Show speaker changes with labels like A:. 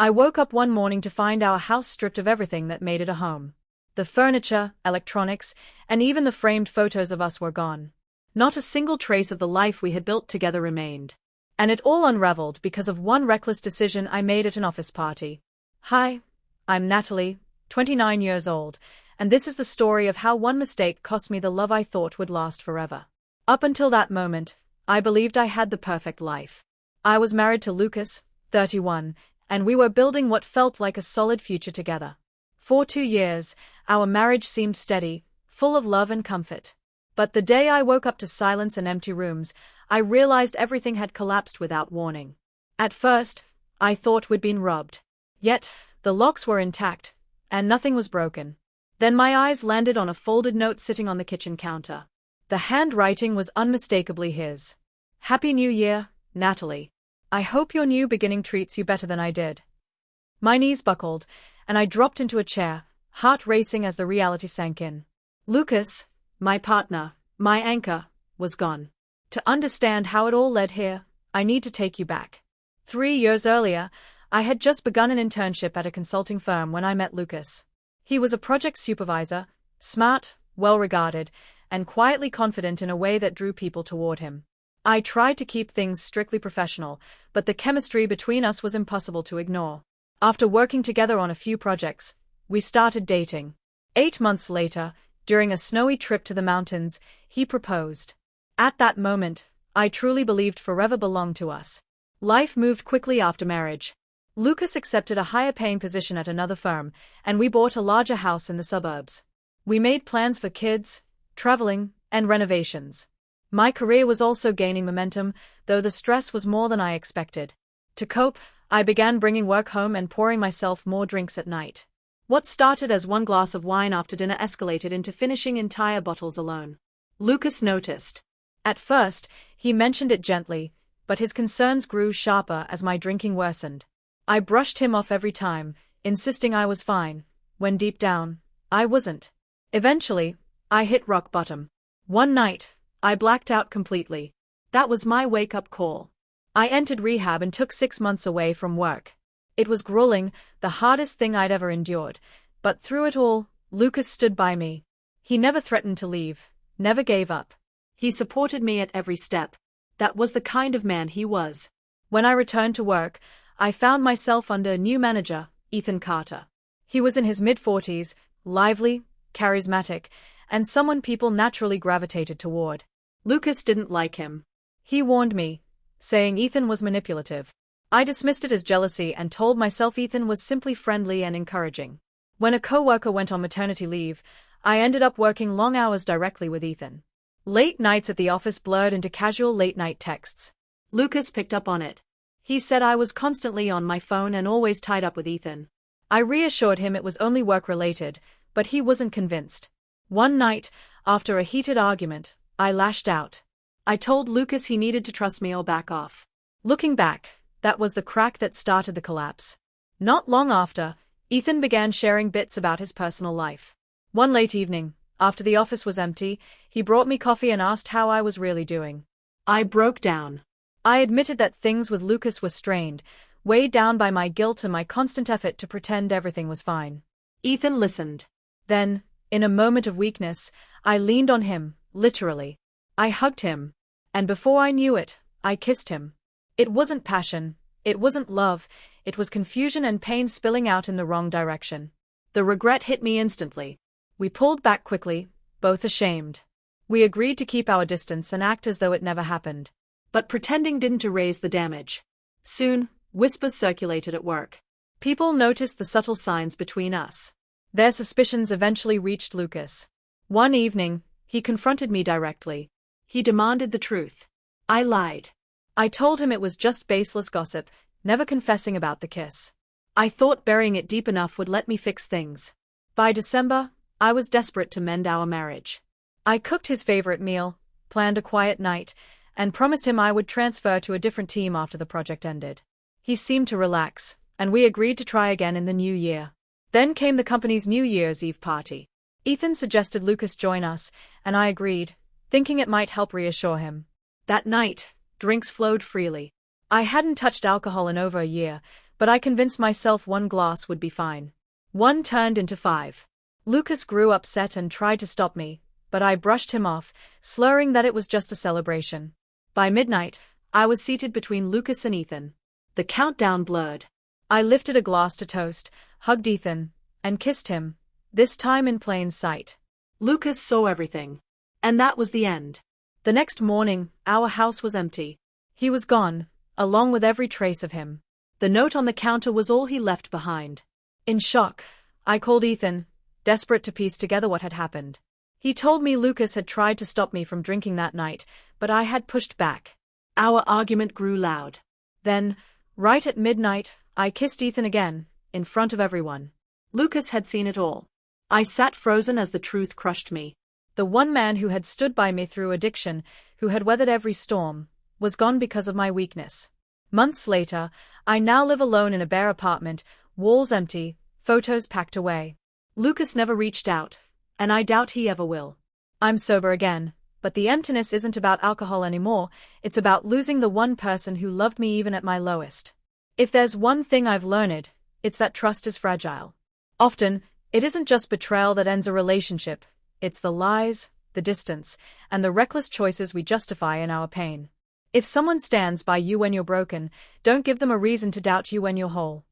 A: I woke up one morning to find our house stripped of everything that made it a home. The furniture, electronics, and even the framed photos of us were gone. Not a single trace of the life we had built together remained. And it all unraveled because of one reckless decision I made at an office party. Hi, I'm Natalie, 29 years old, and this is the story of how one mistake cost me the love I thought would last forever. Up until that moment, I believed I had the perfect life. I was married to Lucas, 31, and we were building what felt like a solid future together. For 2 years, our marriage seemed steady, full of love and comfort. But the day I woke up to silence and empty rooms, I realized everything had collapsed without warning. At first, I thought we'd been robbed. Yet, the locks were intact, and nothing was broken. Then my eyes landed on a folded note sitting on the kitchen counter. The handwriting was unmistakably his. Happy New Year, Natalie. I hope your new beginning treats you better than I did. My knees buckled, and I dropped into a chair, heart racing as the reality sank in. Lucas, my partner, my anchor, was gone. To understand how it all led here, I need to take you back. 3 years earlier, I had just begun an internship at a consulting firm when I met Lucas. He was a project supervisor, smart, well-regarded, and quietly confident in a way that drew people toward him. I tried to keep things strictly professional, but the chemistry between us was impossible to ignore. After working together on a few projects, we started dating. 8 months later, during a snowy trip to the mountains, he proposed. At that moment, I truly believed forever belonged to us. Life moved quickly after marriage. Lucas accepted a higher-paying position at another firm, and we bought a larger house in the suburbs. We made plans for kids, traveling, and renovations. My career was also gaining momentum, though the stress was more than I expected. To cope, I began bringing work home and pouring myself more drinks at night. What started as one glass of wine after dinner escalated into finishing entire bottles alone. Lucas noticed. At first, he mentioned it gently, but his concerns grew sharper as my drinking worsened. I brushed him off every time, insisting I was fine, when deep down, I wasn't. Eventually, I hit rock bottom. One night, I blacked out completely. That was my wake-up call. I entered rehab and took 6 months away from work. It was grueling, the hardest thing I'd ever endured, but through it all, Lucas stood by me. He never threatened to leave, never gave up. He supported me at every step. That was the kind of man he was. When I returned to work, I found myself under a new manager, Ethan Carter. He was in his mid-40s, lively, charismatic, and someone people naturally gravitated toward. Lucas didn't like him. He warned me, saying Ethan was manipulative. I dismissed it as jealousy and told myself Ethan was simply friendly and encouraging. When a coworker went on maternity leave, I ended up working long hours directly with Ethan. Late nights at the office blurred into casual late-night texts. Lucas picked up on it. He said I was constantly on my phone and always tied up with Ethan. I reassured him it was only work-related, but he wasn't convinced. One night, after a heated argument, I lashed out. I told Lucas he needed to trust me or back off. Looking back, that was the crack that started the collapse. Not long after, Ethan began sharing bits about his personal life. One late evening, after the office was empty, he brought me coffee and asked how I was really doing. I broke down. I admitted that things with Lucas were strained, weighed down by my guilt and my constant effort to pretend everything was fine. Ethan listened. Then, in a moment of weakness, I leaned on him, literally. I hugged him. And before I knew it, I kissed him. It wasn't passion, it wasn't love, it was confusion and pain spilling out in the wrong direction. The regret hit me instantly. We pulled back quickly, both ashamed. We agreed to keep our distance and act as though it never happened. But pretending didn't erase the damage. Soon, whispers circulated at work. People noticed the subtle signs between us. Their suspicions eventually reached Lucas. One evening, he confronted me directly. He demanded the truth. I lied. I told him it was just baseless gossip, never confessing about the kiss. I thought burying it deep enough would let me fix things. By December, I was desperate to mend our marriage. I cooked his favorite meal, planned a quiet night, and promised him I would transfer to a different team after the project ended. He seemed to relax, and we agreed to try again in the new year. Then came the company's New Year's Eve party. Ethan suggested Lucas join us, and I agreed, thinking it might help reassure him. That night, drinks flowed freely. I hadn't touched alcohol in over a year, But I convinced myself one glass would be fine. One turned into 5. Lucas grew upset and tried to stop me, but I brushed him off, slurring that it was just a celebration. By midnight, I was seated between Lucas and Ethan. The countdown blurred. I lifted a glass to toast, hugged Ethan, and kissed him, this time in plain sight. Lucas saw everything. And that was the end. The next morning, our house was empty. He was gone, along with every trace of him. The note on the counter was all he left behind. In shock, I called Ethan, desperate to piece together what had happened. He told me Lucas had tried to stop me from drinking that night, but I had pushed back. Our argument grew loud. Then, right at midnight, I kissed Ethan again, in front of everyone. Lucas had seen it all. I sat frozen as the truth crushed me. The one man who had stood by me through addiction, who had weathered every storm, was gone because of my weakness. Months later, I now live alone in a bare apartment, walls empty, photos packed away. Lucas never reached out, and I doubt he ever will. I'm sober again, but the emptiness isn't about alcohol anymore, it's about losing the one person who loved me even at my lowest. If there's one thing I've learned, it's that trust is fragile. Often, it isn't just betrayal that ends a relationship, it's the lies, the distance, and the reckless choices we justify in our pain. If someone stands by you when you're broken, don't give them a reason to doubt you when you're whole.